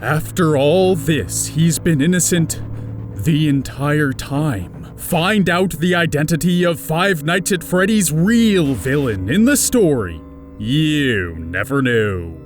After all this, he's been innocent the entire time. Find out the identity of Five Nights at Freddy's real villain in the story. You never know.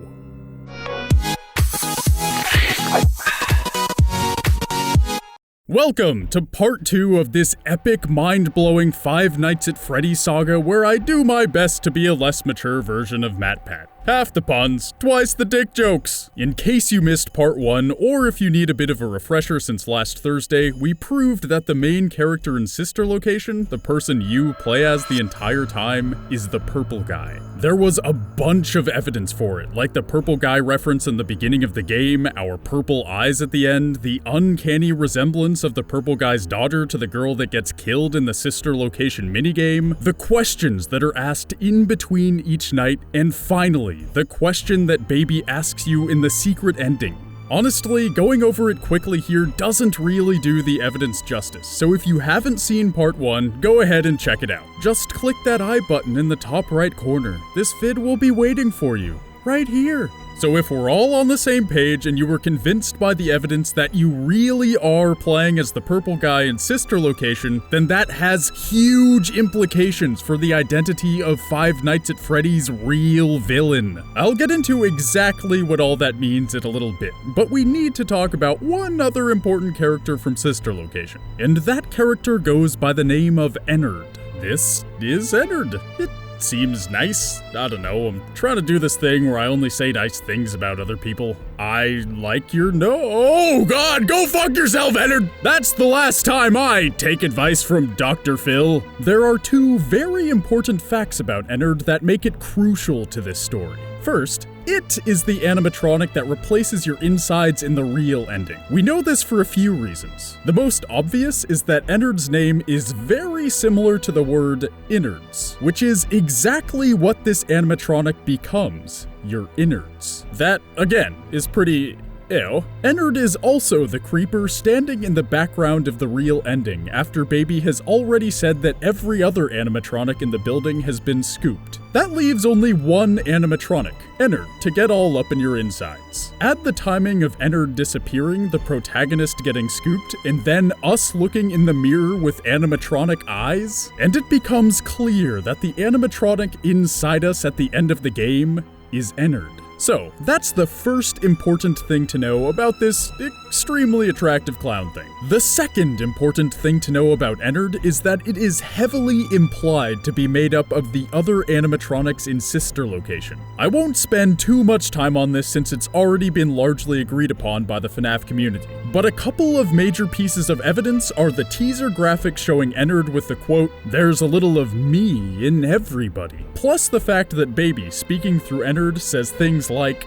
Welcome to part 2 of this epic, mind-blowing Five Nights at Freddy's saga where I do my best to be a less mature version of MatPat. Half the puns, twice the dick jokes. In case you missed part 1, or if you need a bit of a refresher since last Thursday, we proved that the main character in Sister Location, the person you play as the entire time, is the purple guy. There was a bunch of evidence for it, like the purple guy reference in the beginning of the game, our purple eyes at the end, the uncanny resemblance of the purple guy's daughter to the girl that gets killed in the Sister Location minigame, the questions that are asked in between each night, and finally, the question that Baby asks you in the secret ending. Honestly, going over it quickly here doesn't really do the evidence justice, so if you haven't seen part 1, go ahead and check it out. Just click that I button in the top right corner. This vid will be waiting for you, right here. So if we're all on the same page and you were convinced by the evidence that you really are playing as the purple guy in Sister Location, then that has huge implications for the identity of Five Nights at Freddy's real villain. I'll get into exactly what all that means in a little bit, but we need to talk about one other important character from Sister Location, and that character goes by the name of Ennard. This is Ennard. It seems nice. I don't know, I'm trying to do this thing where I only say nice things about other people. I like your oh god, go fuck yourself, Ennard! That's the last time I take advice from Dr. Phil. There are two very important facts about Ennard that make it crucial to this story. First, it is the animatronic that replaces your insides in the real ending. We know this for a few reasons. The most obvious is that Ennard's name is very similar to the word innards, which is exactly what this animatronic becomes, your innards. That, again, is pretty ew. Ennard is also the creeper standing in the background of the real ending after Baby has already said that every other animatronic in the building has been scooped. That leaves only one animatronic, Ennard, to get all up in your insides. Add the timing of Ennard disappearing, the protagonist getting scooped, and then us looking in the mirror with animatronic eyes, and it becomes clear that the animatronic inside us at the end of the game is Ennard. So, that's the first important thing to know about this extremely attractive clown thing. The second important thing to know about Ennard is that it is heavily implied to be made up of the other animatronics in Sister Location. I won't spend too much time on this since it's already been largely agreed upon by the FNAF community, but a couple of major pieces of evidence are the teaser graphics showing Ennard with the quote, "There's a little of me in everybody," plus the fact that Baby, speaking through Ennard, says things like,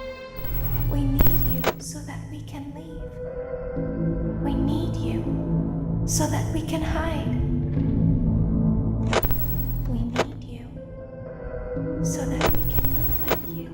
"We need you so that we can leave. We need you so that we can hide. We need you so that we can look like you."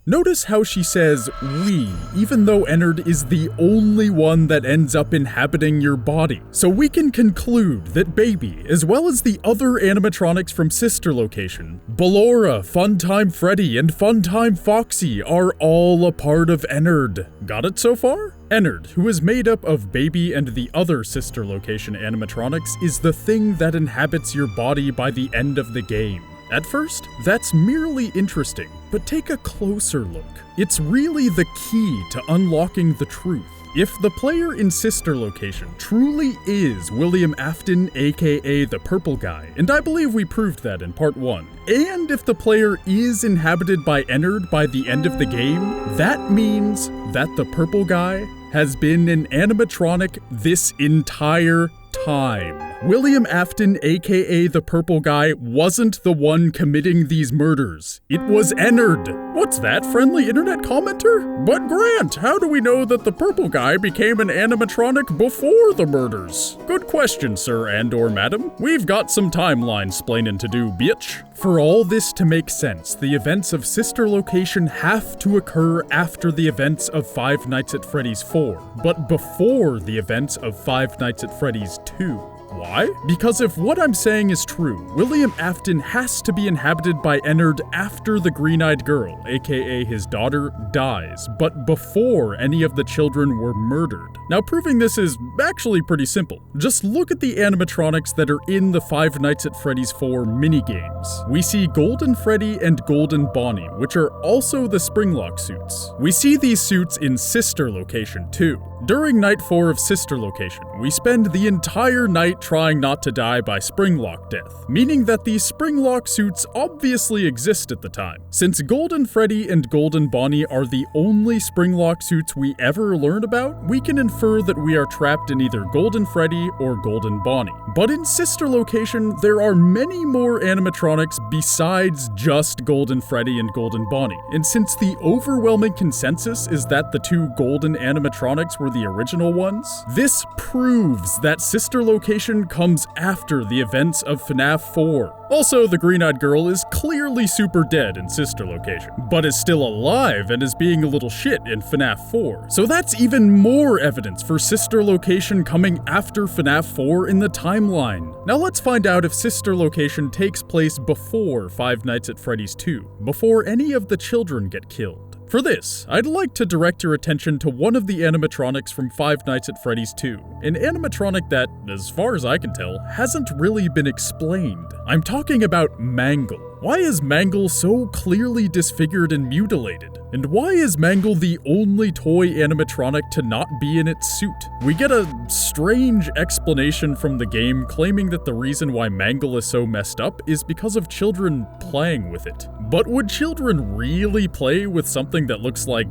Notice how she says "we," even though Ennard is the only one that ends up inhabiting your body. So we can conclude that Baby, as well as the other animatronics from Sister Location, Ballora, Funtime Freddy, and Funtime Foxy are all a part of Ennard. Got it so far? Ennard, who is made up of Baby and the other Sister Location animatronics, is the thing that inhabits your body by the end of the game. At first, that's merely interesting, but take a closer look. It's really the key to unlocking the truth. If the player in Sister Location truly is William Afton, aka the Purple Guy, and I believe we proved that in part 1, and if the player is inhabited by Ennard by the end of the game, that means that the Purple Guy has been an animatronic this entire time. William Afton, aka the Purple Guy, wasn't the one committing these murders. It was Ennard. What's that, friendly internet commenter? But Grant, how do we know that the Purple Guy became an animatronic before the murders? Good question, sir and/or madam. We've got some timeline splainin' to do, bitch. For all this to make sense, the events of Sister Location have to occur after the events of Five Nights at Freddy's 4, but before the events of Five Nights at Freddy's 2. Why? Because if what I'm saying is true, William Afton has to be inhabited by Ennard after the green-eyed girl, aka his daughter, dies, but before any of the children were murdered. Now, proving this is actually pretty simple. Just look at the animatronics that are in the Five Nights at Freddy's 4 minigames. We see Golden Freddy and Golden Bonnie, which are also the Springlock suits. We see these suits in Sister Location too. During Night 4 of Sister Location, we spend the entire night trying not to die by Springlock death, meaning that these Springlock suits obviously exist at the time. Since Golden Freddy and Golden Bonnie are the only Springlock suits we ever learn about, we can infer that we are trapped in either Golden Freddy or Golden Bonnie. But in Sister Location, there are many more animatronics besides just Golden Freddy and Golden Bonnie, and since the overwhelming consensus is that the two golden animatronics were the original ones, this proves that Sister Location comes after the events of FNAF 4. Also, the green-eyed girl is clearly super dead in Sister Location, but is still alive and is being a little shit in FNAF 4. So that's even more evidence for Sister Location coming after FNAF 4 in the timeline. Now let's find out if Sister Location takes place before Five Nights at Freddy's 2, before any of the children get killed. For this, I'd like to direct your attention to one of the animatronics from Five Nights at Freddy's 2, an animatronic that, as far as I can tell, hasn't really been explained. I'm talking about Mangle. Why is Mangle so clearly disfigured and mutilated? And why is Mangle the only toy animatronic to not be in its suit? We get a strange explanation from the game claiming that the reason why Mangle is so messed up is because of children playing with it. But would children really play with something that looks like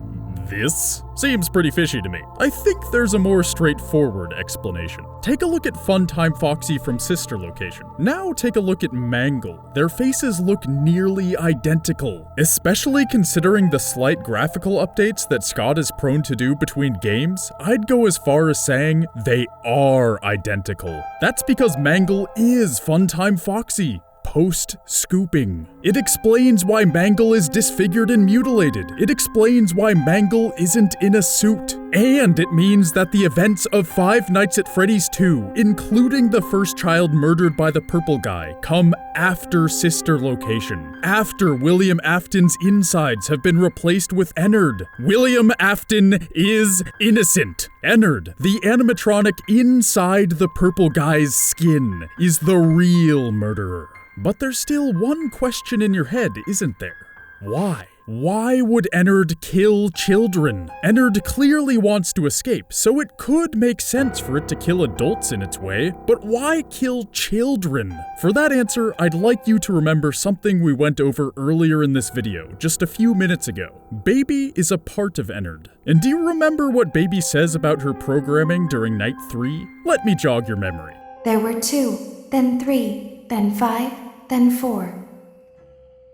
this? Seems pretty fishy to me. I think there's a more straightforward explanation. Take a look at Funtime Foxy from Sister Location. Now take a look at Mangle. Their faces look nearly identical, especially considering the slight graphical updates that Scott is prone to do between games. I'd go as far as saying they are identical. That's because Mangle is Funtime Foxy. Post-scooping. It explains why Mangle is disfigured and mutilated. It explains why Mangle isn't in a suit. And it means that the events of Five Nights at Freddy's 2, including the first child murdered by the purple guy, come after Sister Location. After William Afton's insides have been replaced with Ennard. William Afton is innocent. Ennard, the animatronic inside the purple guy's skin, is the real murderer. But there's still one question in your head, isn't there? Why? Why would Ennard kill children? Ennard clearly wants to escape, so it could make sense for it to kill adults in its way, but why kill children? For that answer, I'd like you to remember something we went over earlier in this video, just a few minutes ago. Baby is a part of Ennard. And do you remember what Baby says about her programming during Night 3? Let me jog your memory. There were 2, then 3, then 5, then 4.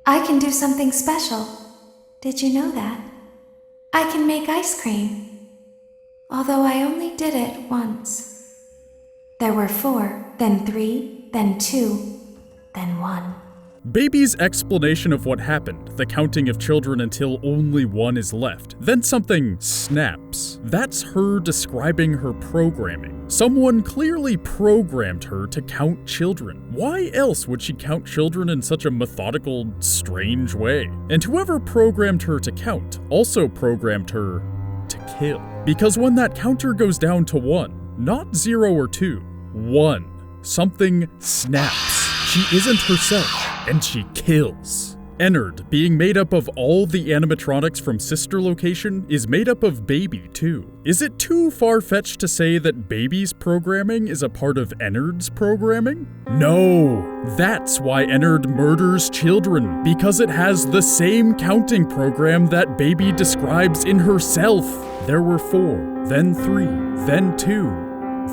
I can do something special. Did you know that? I can make ice cream. Although I only did it once. There were 4, then 3, then 2, then 1. Baby's explanation of what happened, the counting of children until only one is left, then something snaps. That's her describing her programming. Someone clearly programmed her to count children. Why else would she count children in such a methodical, strange way? And whoever programmed her to count also programmed her to kill. Because when that counter goes down to 1, not 0 or 2, 1, something snaps. She isn't herself, and she kills. Ennard, being made up of all the animatronics from Sister Location, is made up of Baby too. Is it too far-fetched to say that Baby's programming is a part of Ennard's programming? No! That's why Ennard murders children, because it has the same counting program that Baby describes in herself. There were 4, then 3, then 2,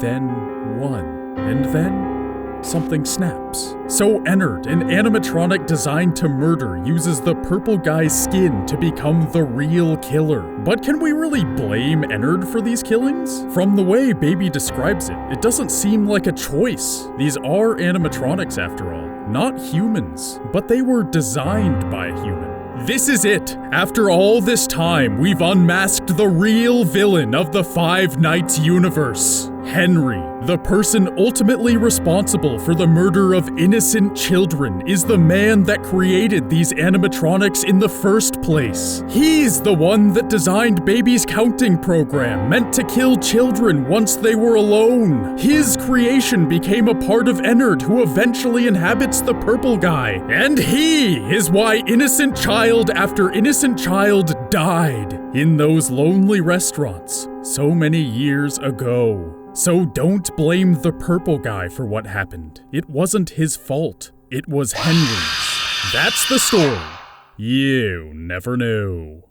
then 1, and then something snaps. So Ennard, an animatronic designed to murder, uses the purple guy's skin to become the real killer. But can we really blame Ennard for these killings? From the way Baby describes it, it doesn't seem like a choice. These are animatronics after all, not humans, but they were designed by a human. This is it! After all this time, we've unmasked the real villain of the Five Nights universe. Henry, the person ultimately responsible for the murder of innocent children, is the man that created these animatronics in the first place. He's the one that designed Baby's counting program meant to kill children once they were alone. His creation became a part of Ennard, who eventually inhabits the purple guy. And he is why innocent child after innocent child died in those lonely restaurants so many years ago. So don't blame the purple guy for what happened. It wasn't his fault. It was Henry's. That's the story. You never knew.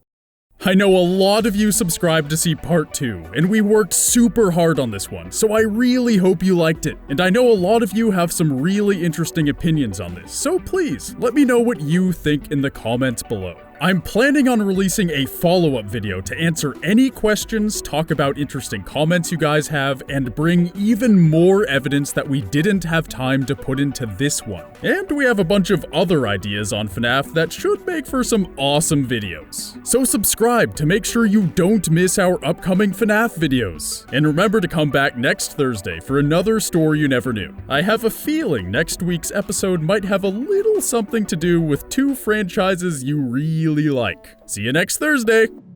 I know a lot of you subscribed to see part 2, and we worked super hard on this one, so I really hope you liked it. And I know a lot of you have some really interesting opinions on this, so please, let me know what you think in the comments below. I'm planning on releasing a follow-up video to answer any questions, talk about interesting comments you guys have, and bring even more evidence that we didn't have time to put into this one. And we have a bunch of other ideas on FNAF that should make for some awesome videos. So subscribe to make sure you don't miss our upcoming FNAF videos. And remember to come back next Thursday for another story you never knew. I have a feeling next week's episode might have a little something to do with 2 franchises you really like. See you next Thursday!